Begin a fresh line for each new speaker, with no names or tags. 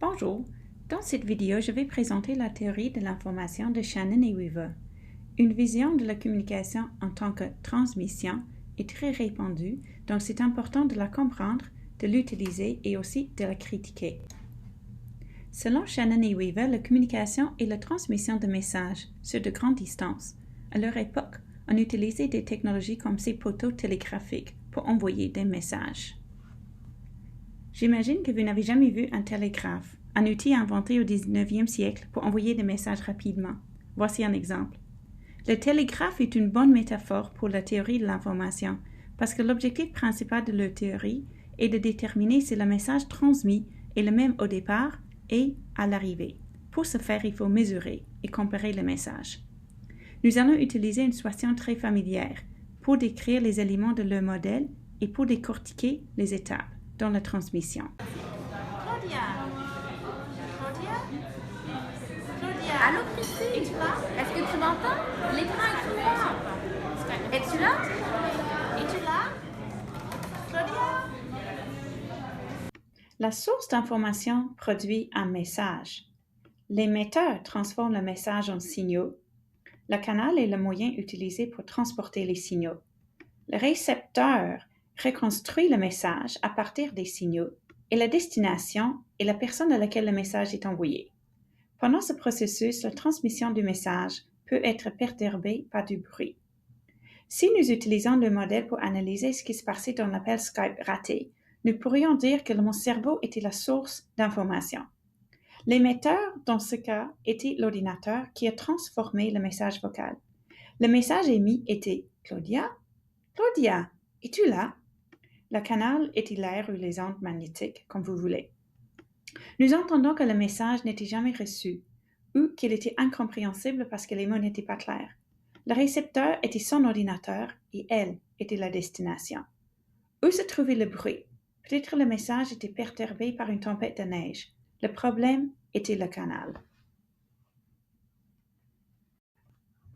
Bonjour, dans cette vidéo, je vais présenter la théorie de l'information de Shannon et Weaver. Une vision de la communication en tant que transmission est très répandue, donc c'est important de la comprendre, de l'utiliser et aussi de la critiquer. Selon Shannon et Weaver, la communication est la transmission de messages sur de grandes distances. À leur époque, on utilisait des technologies comme ces poteaux télégraphiques pour envoyer des messages. J'imagine que vous n'avez jamais vu un télégraphe, un outil inventé au 19e siècle pour envoyer des messages rapidement. Voici un exemple. Le télégraphe est une bonne métaphore pour la théorie de l'information parce que l'objectif principal de leur théorie est de déterminer si le message transmis est le même au départ et à l'arrivée. Pour ce faire, il faut mesurer et comparer le message. Nous allons utiliser une situation très familière pour décrire les éléments de leur modèle et pour décortiquer les étapes dans la transmission.
Claudia. Allô Christine, es-tu là? Est-ce que tu m'entends? L'écran est ouvert. Es-tu là? Es-tu là? Claudia?
La source d'information produit un message. L'émetteur transforme le message en signaux. Le canal est le moyen utilisé pour transporter les signaux. Le récepteur reconstruit le message à partir des signaux et la destination est la personne à laquelle le message est envoyé. Pendant ce processus, la transmission du message peut être perturbée par du bruit. Si nous utilisons le modèle pour analyser ce qui se passait dans l'appel Skype raté, nous pourrions dire que mon cerveau était la source d'information. L'émetteur, dans ce cas, était l'ordinateur qui a transformé le message vocal. Le message émis était « Claudia? Claudia, es-tu là? » Le canal était l'air ou les ondes magnétiques, comme vous voulez. Nous entendons que le message n'était jamais reçu ou qu'il était incompréhensible parce que les mots n'étaient pas clairs. Le récepteur était son ordinateur et elle était la destination. Où se trouvait le bruit? Peut-être le message était perturbé par une tempête de neige. Le problème était le canal.